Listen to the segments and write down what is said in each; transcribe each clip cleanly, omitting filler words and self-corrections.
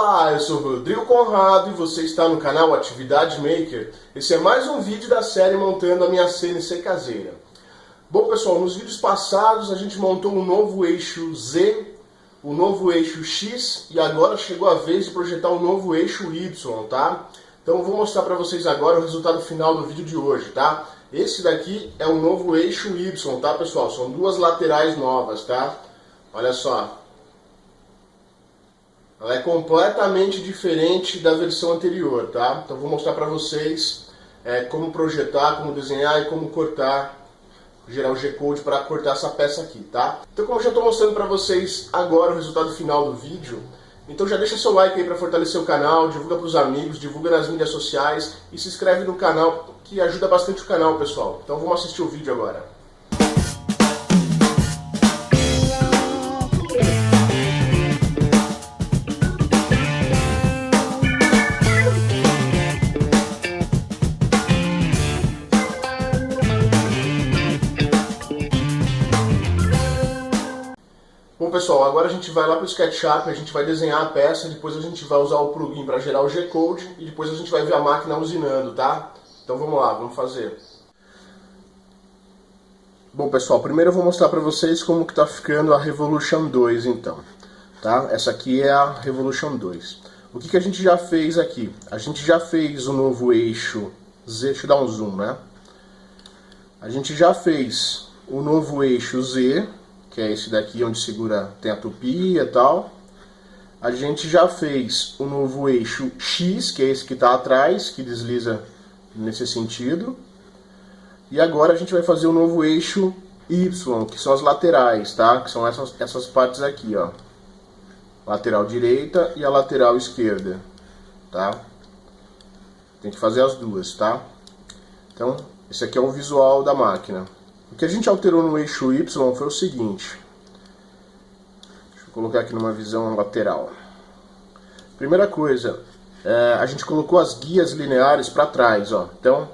Olá, eu sou o Rodrigo Conrado e você está no canal Atividade Maker. Esse é mais um vídeo da série montando a minha CNC caseira. Bom pessoal, nos vídeos passados a gente montou um novo eixo Z, um novo eixo X e agora chegou a vez de projetar um novo eixo Y, tá? Então eu vou mostrar para vocês agora o resultado final do vídeo de hoje, tá? Esse daqui é o novo eixo Y, tá pessoal? São duas laterais novas, tá? Olha só. Ela é completamente diferente da versão anterior, tá? Então vou mostrar para vocês como projetar, como desenhar e como cortar, gerar o G-Code para cortar essa peça aqui, tá? Então como eu já estou mostrando para vocês agora o resultado final do vídeo, então já deixa seu like aí para fortalecer o canal, divulga para os amigos, divulga nas mídias sociais e se inscreve no canal, que ajuda bastante o canal, pessoal. Então vamos assistir o vídeo agora. Bom pessoal, agora a gente vai lá para o SketchUp, a gente vai desenhar a peça, depois a gente vai usar o plugin para gerar o G-Code e depois a gente vai ver a máquina usinando, tá? Então vamos lá, vamos fazer. Bom pessoal, primeiro eu vou mostrar para vocês como que tá ficando a Revolution 2 então, tá? Essa aqui é a Revolution 2. O que a gente já fez aqui? A gente já fez o novo eixo Z, deixa eu dar um zoom, né? A gente já fez o novo eixo Z, que é esse daqui onde segura, tem a tupia e tal. A gente já fez o novo eixo X, que é esse que está atrás, que desliza nesse sentido. E agora a gente vai fazer o novo eixo Y, que são as laterais, tá? Que são essas partes aqui, ó. Lateral direita e a lateral esquerda, tá? Tem que fazer as duas, tá? Então, esse aqui é o visual da máquina. O que a gente alterou no eixo Y foi o seguinte. Deixa eu colocar aqui numa visão lateral. Primeira coisa, a gente colocou as guias lineares para trás, ó. Então,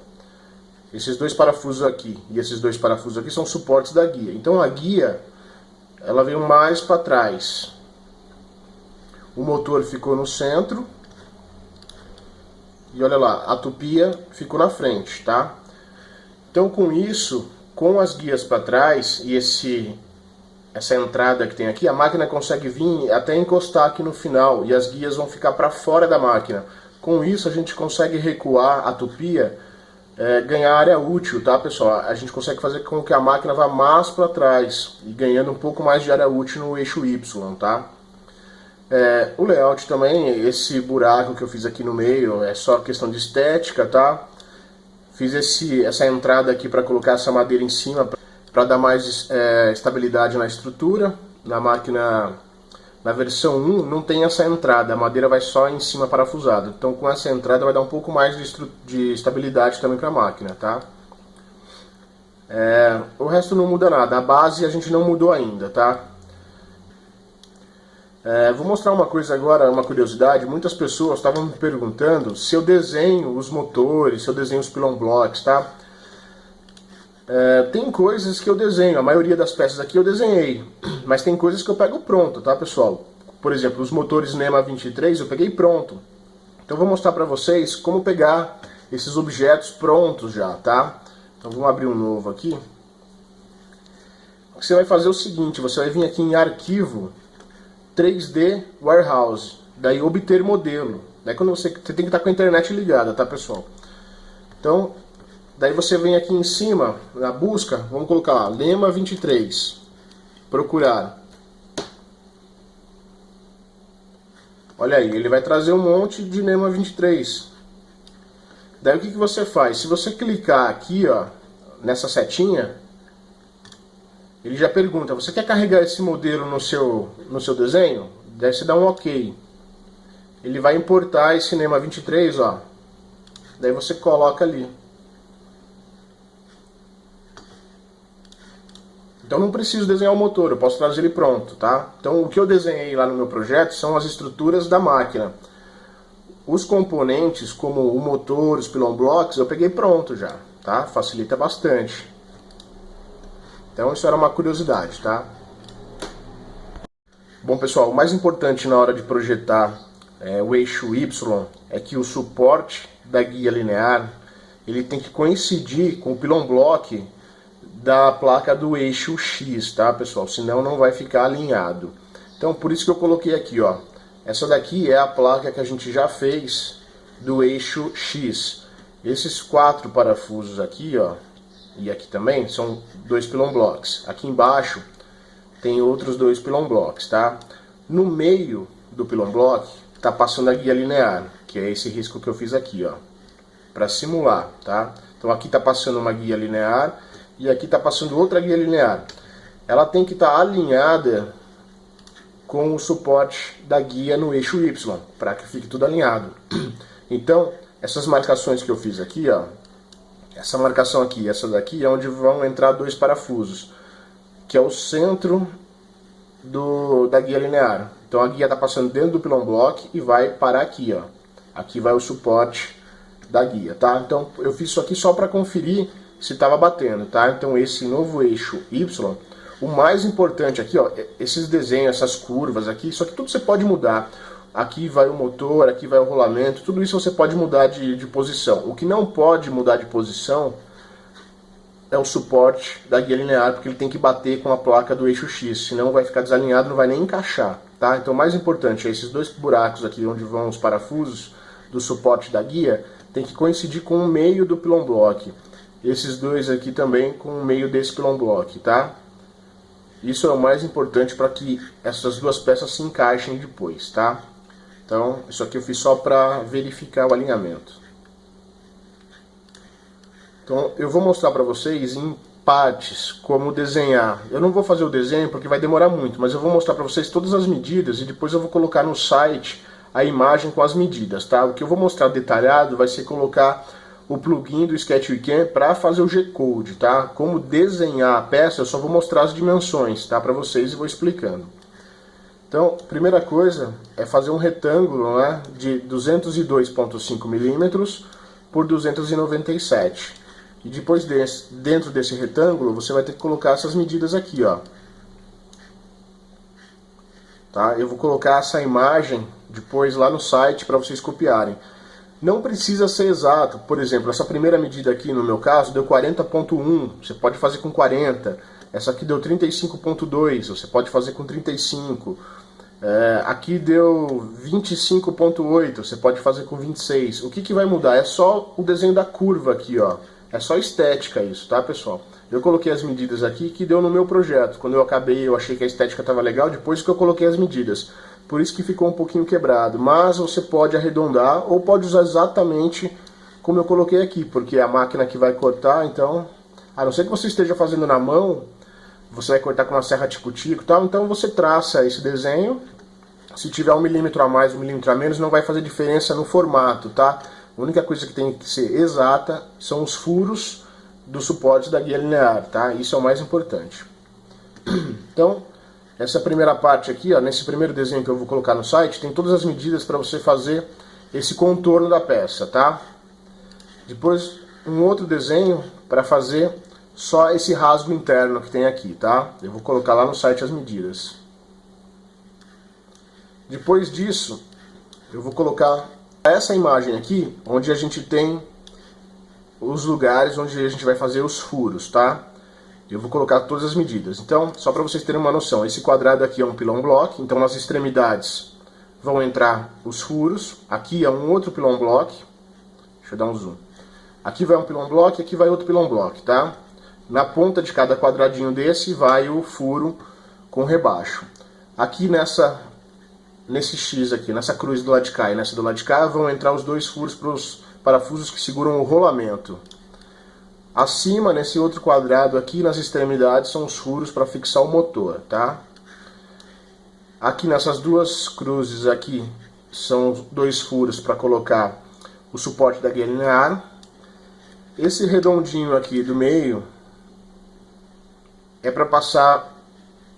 esses dois parafusos aqui e esses dois parafusos aqui são suportes da guia. Então a guia, ela veio mais para trás. O motor ficou no centro. E olha lá, a tupia ficou na frente, tá? Então com isso, com as guias para trás e essa entrada que tem aqui, a máquina consegue vir até encostar aqui no final e as guias vão ficar para fora da máquina. Com isso a gente consegue recuar a tupia, ganhar área útil, tá pessoal? A gente consegue fazer com que a máquina vá mais para trás e ganhando um pouco mais de área útil no eixo Y, tá? O layout também, esse buraco que eu fiz aqui no meio é só questão de estética, tá? Fiz essa entrada aqui para colocar essa madeira em cima para dar mais estabilidade na estrutura. Na máquina, na versão 1, não tem essa entrada, a madeira vai só em cima parafusada. Então com essa entrada vai dar um pouco mais de estabilidade também para a máquina, tá? O resto não muda nada, a base a gente não mudou ainda, tá? Vou mostrar uma coisa agora, uma curiosidade. Muitas pessoas estavam me perguntando se eu desenho os motores, se eu desenho os pylon blocks, tá? Tem coisas que eu desenho, a maioria das peças aqui eu desenhei, mas tem coisas que eu pego pronto, tá pessoal? Por exemplo, os motores NEMA 23 eu peguei pronto. Então eu vou mostrar pra vocês como pegar esses objetos prontos já, tá? Então vamos abrir um novo aqui. O que você vai fazer é o seguinte, você vai vir aqui em arquivo 3D Warehouse, daí obter modelo. Daí quando você tem que estar com a internet ligada, tá pessoal? Então, daí você vem aqui em cima, na busca, vamos colocar lá, NEMA 23, procurar. Olha aí, ele vai trazer um monte de NEMA 23. Daí o que você faz? Se você clicar aqui, ó, nessa setinha, ele já pergunta, você quer carregar esse modelo no seu desenho? Daí você dá um OK. Ele vai importar esse NEMA 23, ó. Daí você coloca ali. Então não preciso desenhar o motor, eu posso trazer ele pronto, tá? Então o que eu desenhei lá no meu projeto são as estruturas da máquina. Os componentes, como o motor, os pylon blocks, eu peguei pronto já, tá? Facilita bastante. Então isso era uma curiosidade, tá? Bom pessoal, o mais importante na hora de projetar o eixo Y, é que o suporte da guia linear ele tem que coincidir com o pilon block da placa do eixo X, tá, pessoal? Senão não vai ficar alinhado. Então, por isso que eu coloquei aqui, ó. Essa daqui é a placa que a gente já fez do eixo X. Esses 4 parafusos aqui, ó, e aqui também, são 2 pilon blocks. Aqui embaixo tem outros 2 pilon blocks, tá? No meio do pilon block tá passando a guia linear, que é esse risco que eu fiz aqui, ó, para simular, tá? Então aqui tá passando uma guia linear e aqui tá passando outra guia linear. Ela tem que estar alinhada com o suporte da guia no eixo Y, para que fique tudo alinhado. Então, essas marcações que eu fiz aqui, ó, essa marcação aqui e essa daqui é onde vão entrar 2 parafusos, que é o centro da guia linear. Então a guia está passando dentro do pilon block e vai parar aqui, ó. Aqui vai o suporte da guia, tá? Então eu fiz isso aqui só para conferir se estava batendo, tá? Então esse novo eixo Y, o mais importante aqui, ó, esses desenhos, essas curvas aqui, isso aqui tudo você pode mudar. Aqui vai o motor, aqui vai o rolamento, tudo isso você pode mudar de posição. O que não pode mudar de posição é o suporte da guia linear, porque ele tem que bater com a placa do eixo X, senão vai ficar desalinhado, não vai nem encaixar, tá? Então o mais importante é esses 2 buracos aqui onde vão os parafusos do suporte da guia, tem que coincidir com o meio do pilon block. Esses 2 aqui também com o meio desse pilon block, tá? Isso é o mais importante para que essas 2 peças se encaixem depois, tá? Então, isso aqui eu fiz só para verificar o alinhamento. Então, eu vou mostrar para vocês em partes como desenhar. Eu não vou fazer o desenho porque vai demorar muito, mas eu vou mostrar para vocês todas as medidas e depois eu vou colocar no site a imagem com as medidas, tá? O que eu vou mostrar detalhado vai ser colocar o plugin do Sketch Weekend para fazer o G-Code, tá? Como desenhar a peça, eu só vou mostrar as dimensões, tá? Para vocês e vou explicando. Então, primeira coisa é fazer um retângulo, né, de 202,5 milímetros por 297. E depois dentro desse retângulo, você vai ter que colocar essas medidas aqui, ó. Tá? Eu vou colocar essa imagem depois lá no site para vocês copiarem. Não precisa ser exato. Por exemplo, essa primeira medida aqui, no meu caso, deu 40,1. Você pode fazer com 40. Essa aqui deu 35,2. Você pode fazer com 35. Aqui deu 25,8. Você pode fazer com 26. O que vai mudar? É só o desenho da curva aqui, ó. É só estética isso, tá, pessoal? Eu coloquei as medidas aqui que deu no meu projeto. Quando eu acabei, eu achei que a estética estava legal, depois que eu coloquei as medidas. Por isso que ficou um pouquinho quebrado. Mas você pode arredondar ou pode usar exatamente como eu coloquei aqui, porque é a máquina que vai cortar, então... A não ser que você esteja fazendo na mão, você vai cortar com uma serra tico-tico e tal, então você traça esse desenho. Se tiver 1 milímetro a mais, 1 milímetro a menos, não vai fazer diferença no formato, tá? A única coisa que tem que ser exata são os furos do suporte da guia linear, tá? Isso é o mais importante. Então, essa primeira parte aqui, ó, nesse primeiro desenho que eu vou colocar no site, tem todas as medidas para você fazer esse contorno da peça, tá? Depois, um outro desenho para fazer só esse rasgo interno que tem aqui, tá? Eu vou colocar lá no site as medidas. Depois disso, eu vou colocar essa imagem aqui, onde a gente tem os lugares onde a gente vai fazer os furos, tá? Eu vou colocar todas as medidas. Então, só para vocês terem uma noção, esse quadrado aqui é um pilon block, então nas extremidades vão entrar os furos. Aqui é um outro pilon block. Deixa eu dar um zoom. Aqui vai um pilon block, aqui vai outro pilon block, tá? Na ponta de cada quadradinho desse vai o furo com rebaixo. Aqui nesse X aqui, nessa cruz do lado de cá e nessa do lado de cá, vão entrar os 2 furos para os parafusos que seguram o rolamento. Acima, nesse outro quadrado aqui, nas extremidades, são os furos para fixar o motor, tá? Aqui nessas 2 cruzes aqui, são 2 furos para colocar o suporte da guia linear. Esse redondinho aqui do meio é para passar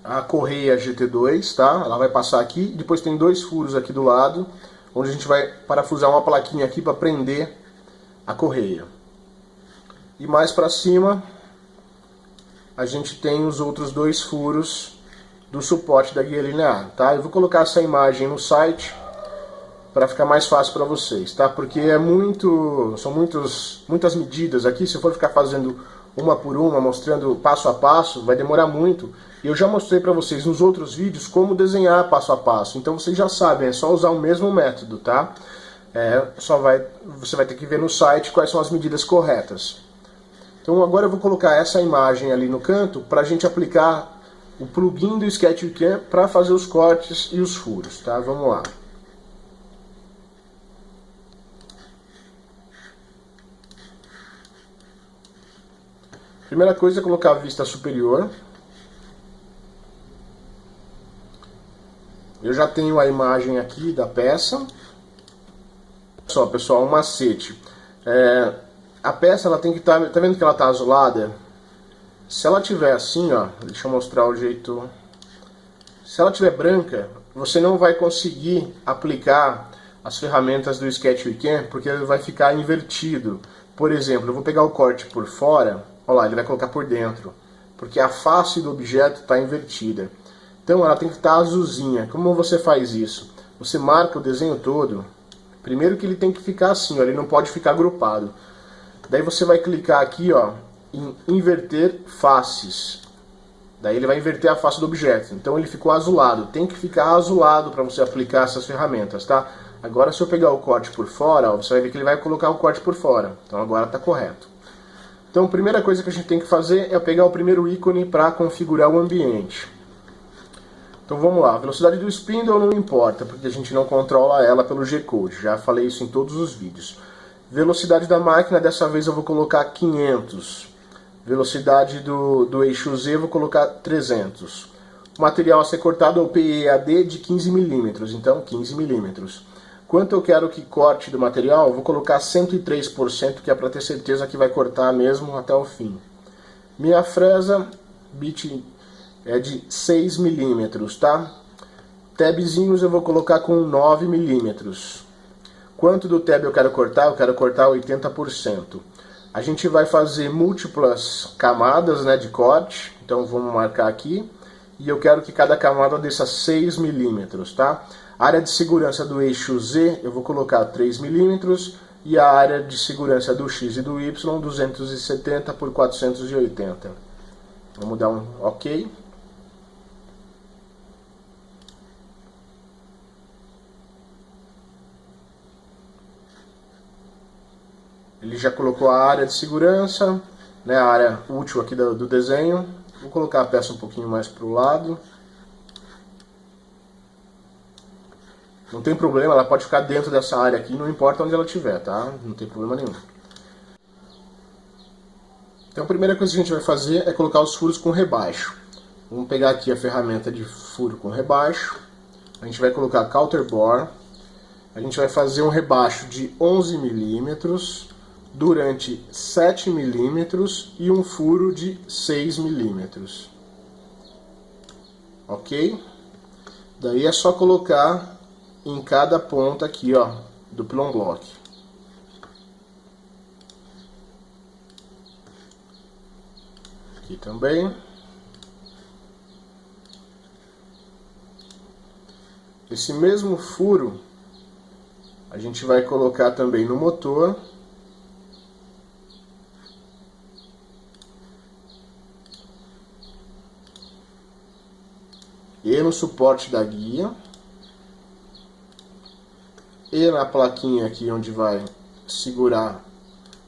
a correia GT2, tá? Ela vai passar aqui, depois tem 2 furos aqui do lado, onde a gente vai parafusar uma plaquinha aqui para prender a correia. E mais para cima, a gente tem os outros 2 furos do suporte da guia linear, tá? Eu vou colocar essa imagem no site para ficar mais fácil para vocês, tá? Porque são muitas medidas aqui. Se eu for ficar fazendo uma por uma, mostrando passo a passo, vai demorar muito. E eu já mostrei para vocês nos outros vídeos como desenhar passo a passo. Então vocês já sabem, é só usar o mesmo método, tá? Você vai ter que ver no site quais são as medidas corretas. Então agora eu vou colocar essa imagem ali no canto para a gente aplicar o plugin do Sketch Wicam para fazer os cortes e os furos, tá? Vamos lá. Primeira coisa é colocar a vista superior. Eu já tenho a imagem aqui da peça. Só, pessoal, um macete. A peça ela tem que estar... Tá vendo que ela está azulada? Se ela tiver assim, ó, deixa eu mostrar o jeito... Se ela tiver branca, você não vai conseguir aplicar as ferramentas do Sketch Wicam, porque ele vai ficar invertido. Por exemplo, eu vou pegar o corte por fora, olha lá, ele vai colocar por dentro, porque a face do objeto está invertida. Então ela tem que estar azulzinha. Como você faz isso? Você marca o desenho todo. Primeiro que ele tem que ficar assim, ó, ele não pode ficar agrupado. Daí você vai clicar aqui, ó, em inverter faces. Daí ele vai inverter a face do objeto. Então ele ficou azulado. Tem que ficar azulado para você aplicar essas ferramentas, tá? Agora se eu pegar o corte por fora, ó, você vai ver que ele vai colocar o corte por fora. Então agora está correto. Então a primeira coisa que a gente tem que fazer é pegar o primeiro ícone para configurar o ambiente. Então vamos lá, a velocidade do spindle não importa, porque a gente não controla ela pelo G-Code, já falei isso em todos os vídeos. Velocidade da máquina, dessa vez eu vou colocar 500. Velocidade do eixo Z eu vou colocar 300. O material a ser cortado é o PEAD de 15 mm, então 15 mm. Quanto eu quero que corte do material, eu vou colocar 103%, que é para ter certeza que vai cortar mesmo até o fim. Minha fresa, bit é de 6 mm, tá? Tabzinhos eu vou colocar com 9 mm. Quanto do tab eu quero cortar? Eu quero cortar 80%. A gente vai fazer múltiplas camadas, né, de corte, então vamos marcar aqui. E eu quero que cada camada desça 6 mm, tá? A área de segurança do eixo Z eu vou colocar 3 mm e a área de segurança do X e do Y 270 por 480. Vamos dar um OK. Ele já colocou a área de segurança, né, a área útil aqui do desenho. Vou colocar a peça um pouquinho mais para o lado. Não tem problema, ela pode ficar dentro dessa área aqui, não importa onde ela estiver, tá? Não tem problema nenhum. Então a primeira coisa que a gente vai fazer é colocar os furos com rebaixo. Vamos pegar aqui a ferramenta de furo com rebaixo. A gente vai colocar counter bore. A gente vai fazer um rebaixo de 11 mm durante 7 mm e um furo de 6 mm. Ok? Daí é só colocar em cada ponta aqui, ó, do plumb block. Aqui também. Esse mesmo furo a gente vai colocar também no motor. E no suporte da guia. E na plaquinha aqui onde vai segurar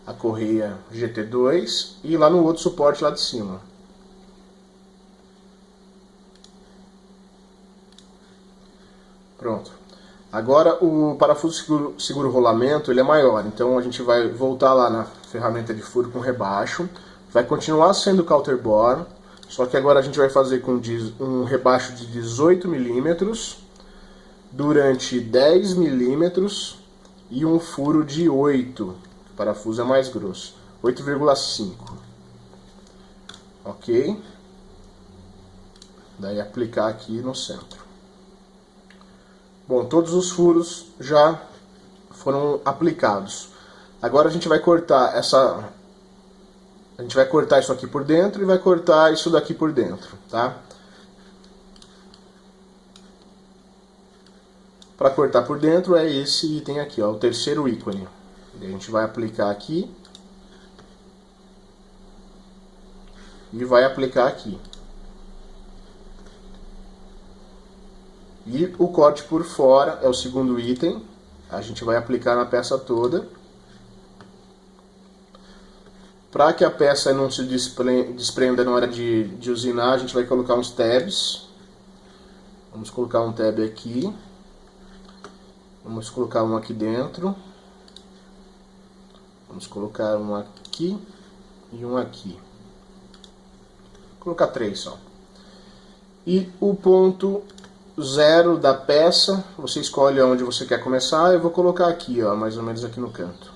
a correia GT2. E lá no outro suporte lá de cima. Pronto. Agora o parafuso seguro rolamento ele é maior. Então a gente vai voltar lá na ferramenta de furo com rebaixo. Vai continuar sendo counter bore. Só que agora a gente vai fazer com um rebaixo de 18 mm durante 10 mm e um furo de 8. O parafuso é mais grosso. 8,5. Ok? Daí aplicar aqui no centro. Bom, todos os furos já foram aplicados. Agora a gente vai cortar isso aqui por dentro e vai cortar isso daqui por dentro, tá? para cortar por dentro é esse item aqui, ó, o terceiro ícone. A gente vai aplicar aqui e vai aplicar aqui. E o corte por fora é o segundo item. A gente vai aplicar na peça toda. Para que a peça não se desprenda na hora de usinar, a gente vai colocar uns tabs. Vamos colocar um tab aqui. Vamos colocar um aqui dentro. Vamos colocar um aqui e um aqui. Vou colocar 3 só. E o ponto 0 da peça, você escolhe onde você quer começar. Eu vou colocar aqui, ó, mais ou menos aqui no canto.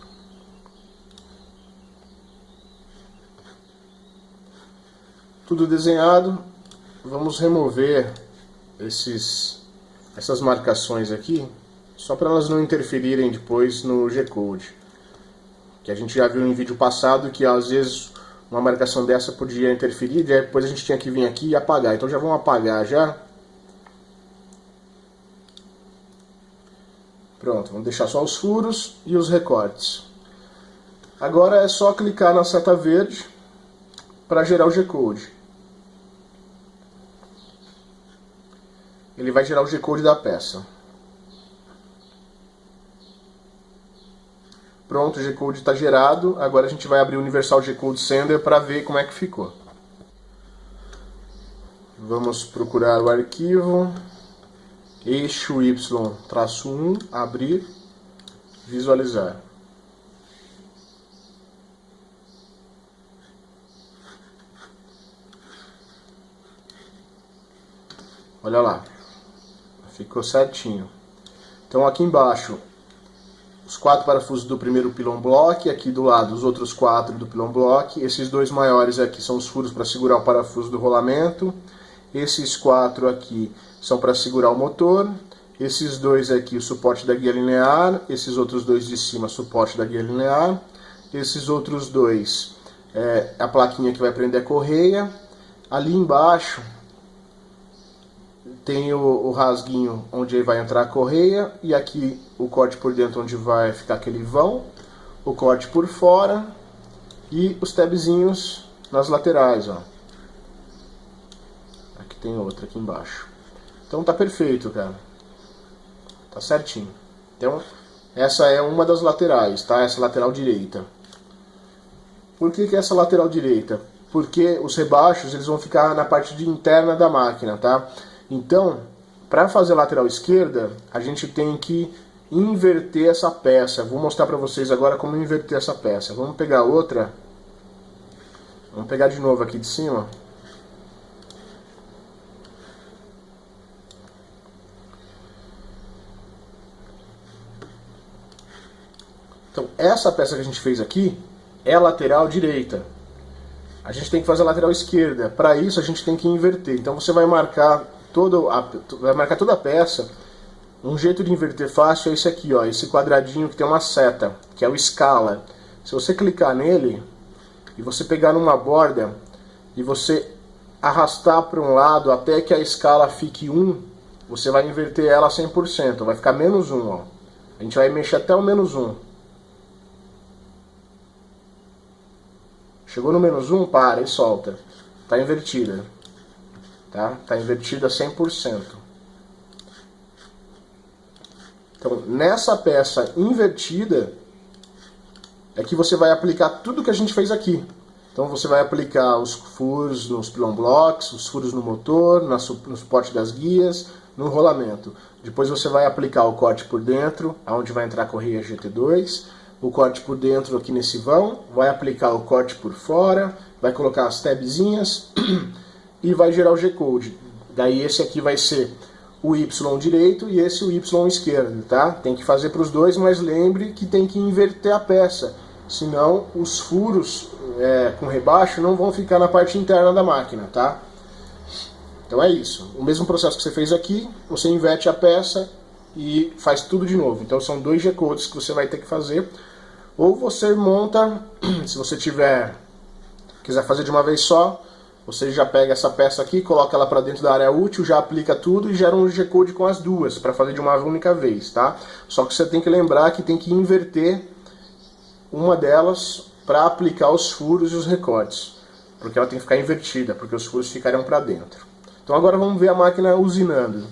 Tudo desenhado. Vamos remover essas marcações aqui, só para elas não interferirem depois no G-Code. Que a gente já viu em vídeo passado que às vezes uma marcação dessa podia interferir, e depois a gente tinha que vir aqui e apagar. Então já vamos apagar já. Pronto, vamos deixar só os furos e os recortes. Agora é só clicar na seta verde para gerar o G-Code. Ele vai gerar o G-Code da peça. Pronto, o G-Code está gerado. Agora a gente vai abrir o Universal G-Code Sender para ver como é que ficou. Vamos procurar o arquivo. Eixo Y-1, abrir, visualizar. Olha lá. Ficou certinho. Então aqui embaixo, os 4 parafusos do primeiro pylon block, aqui do lado os outros 4 do pylon block, esses dois maiores aqui são os furos para segurar o parafuso do rolamento, esses 4 aqui são para segurar o motor, esses dois aqui o suporte da guia linear, esses outros dois de cima suporte da guia linear, esses outros dois é a plaquinha que vai prender a correia, ali embaixo tem o rasguinho onde vai entrar a correia, e aqui o corte por dentro onde vai ficar aquele vão, o corte por fora e os tabzinhos nas laterais, ó. Aqui tem outra aqui embaixo. Então tá perfeito, cara. Tá certinho. Então essa é uma das laterais, tá? Essa lateral direita. Por que essa lateral direita? Porque os rebaixos eles vão ficar na parte interna da máquina, tá? Então, para fazer a lateral esquerda, a gente tem que inverter essa peça. Vou mostrar para vocês agora como inverter essa peça. Vamos pegar outra. Vamos pegar de novo aqui de cima. Então, essa peça que a gente fez aqui é a lateral direita. A gente tem que fazer a lateral esquerda. Para isso, a gente tem que inverter. Então, você vai marcar toda a peça. Um jeito de inverter fácil é esse aqui, ó, esse quadradinho que tem uma seta, que é o escala. Se você clicar nele e você pegar numa borda e você arrastar para um lado até que a escala fique 1, você vai inverter ela 100%, vai ficar menos 1, ó. A gente vai mexer até o menos 1. Chegou no menos 1, para e solta. Está invertida. Tá? Tá invertida 100%. Então, nessa peça invertida é que você vai aplicar tudo que a gente fez aqui. Então, você vai aplicar os furos nos pylon blocks, os furos no motor, no suporte das guias, no rolamento. Depois você vai aplicar o corte por dentro, onde vai entrar a correia GT2, o corte por dentro aqui nesse vão, vai aplicar o corte por fora, vai colocar as tabzinhas e vai gerar o G-Code. Daí esse aqui vai ser o Y direito e esse o Y esquerdo, tá? Tem que fazer para os dois, mas lembre que tem que inverter a peça, senão os furos com rebaixo não vão ficar na parte interna da máquina, tá? Então é isso. O mesmo processo que você fez aqui, você inverte a peça e faz tudo de novo. Então são 2 G-Codes que você vai ter que fazer. Ou você monta, se você quiser fazer de uma vez só, Você já pega essa peça aqui, coloca ela para dentro da área útil, já aplica tudo e gera um G-code com as duas, para fazer de uma única vez, tá? Só que você tem que lembrar que tem que inverter uma delas para aplicar os furos e os recortes, porque ela tem que ficar invertida, porque os furos ficariam para dentro. Então agora vamos ver a máquina usinando.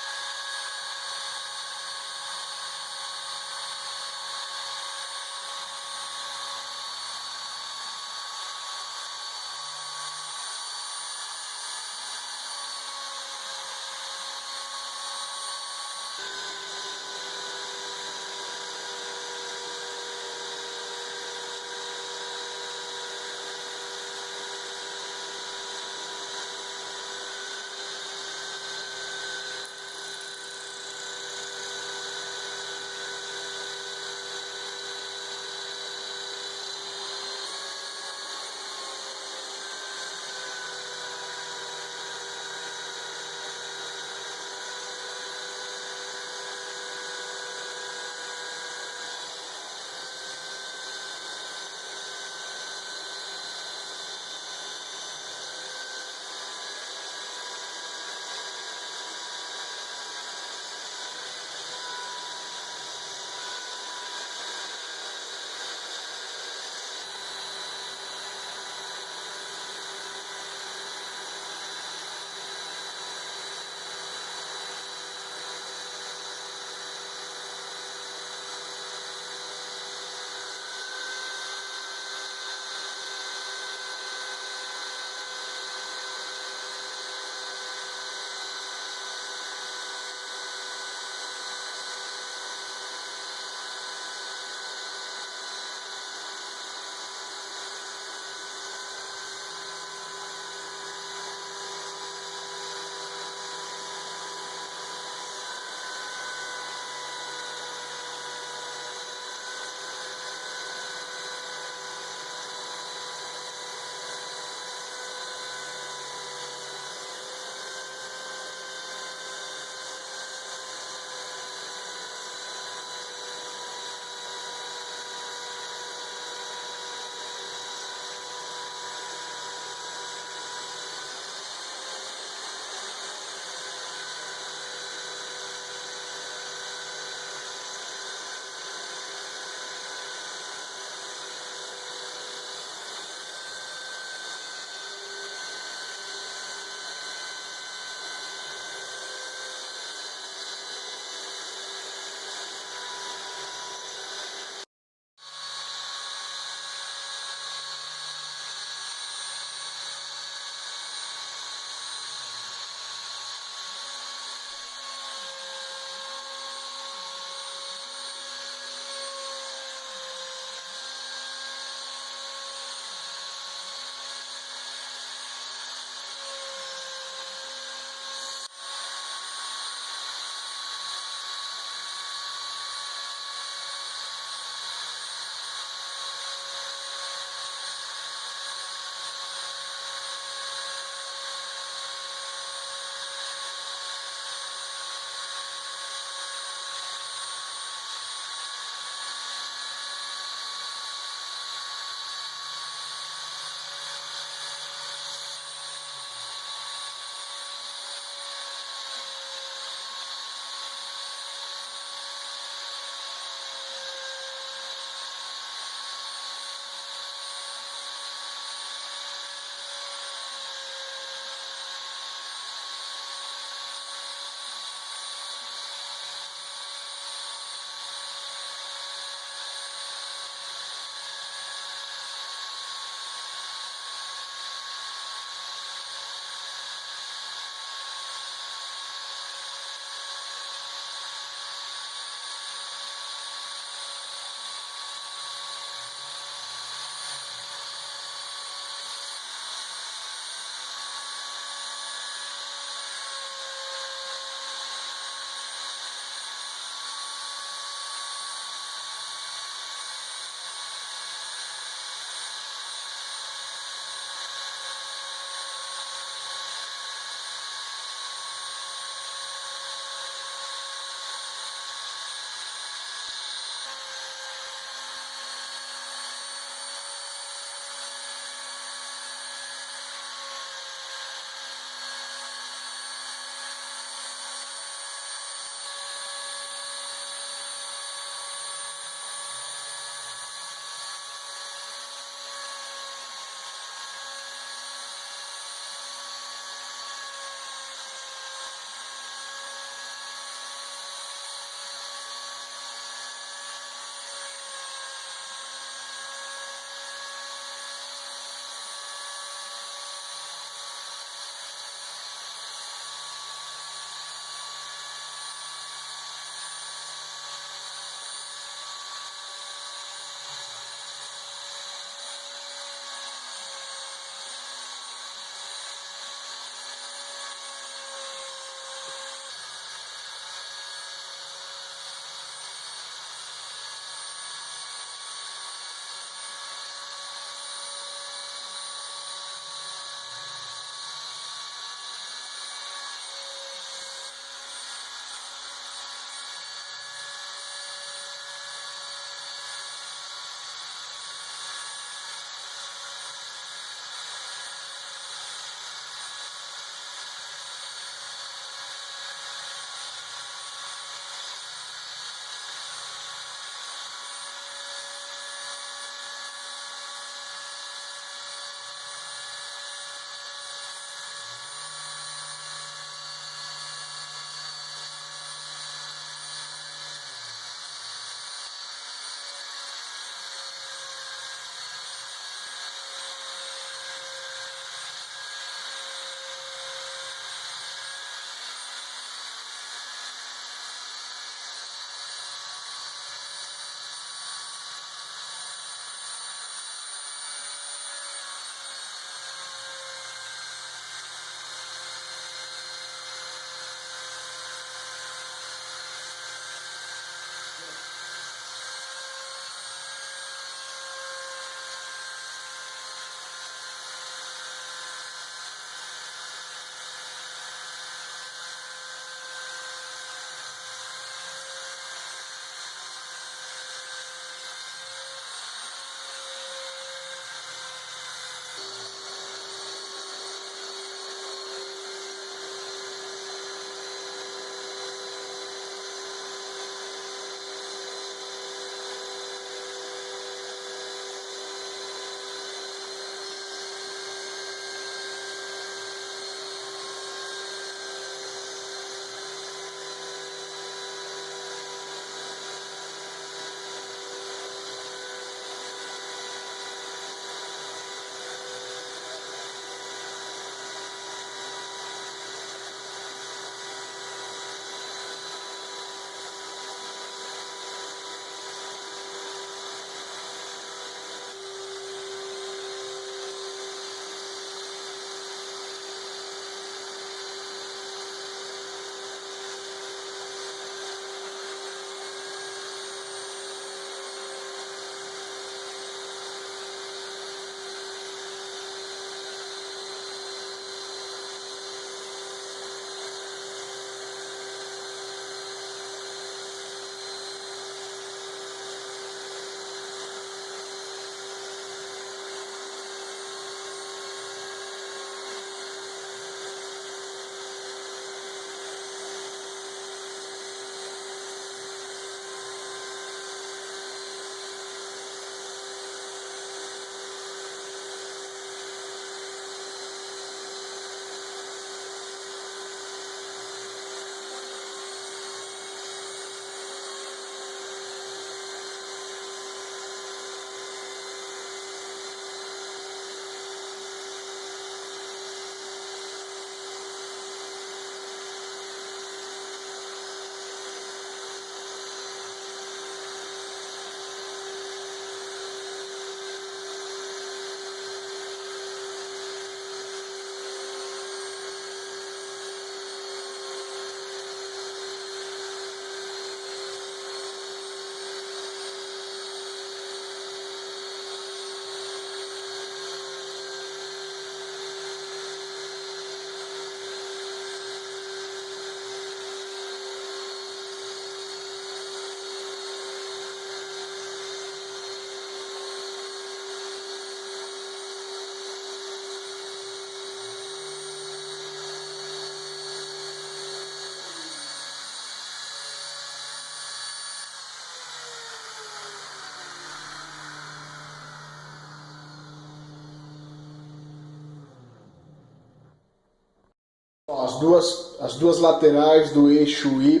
as duas laterais do eixo Y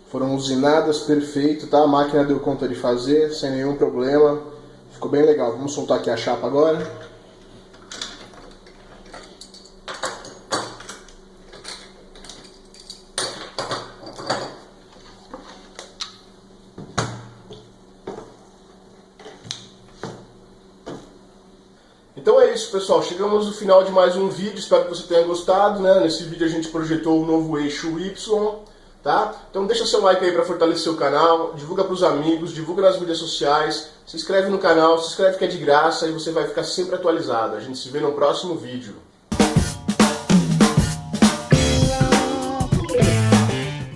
foram usinadas perfeito, tá? A máquina deu conta de fazer sem nenhum problema. Ficou bem legal. Vamos soltar aqui a chapa agora. Então é isso, pessoal, chegamos no final de mais um vídeo, espero que você tenha gostado, né? Nesse vídeo a gente projetou o novo eixo Y, tá? Então deixa seu like aí para fortalecer o canal, divulga para os amigos, divulga nas mídias sociais, se inscreve no canal, se inscreve que é de graça e você vai ficar sempre atualizado. A gente se vê no próximo vídeo.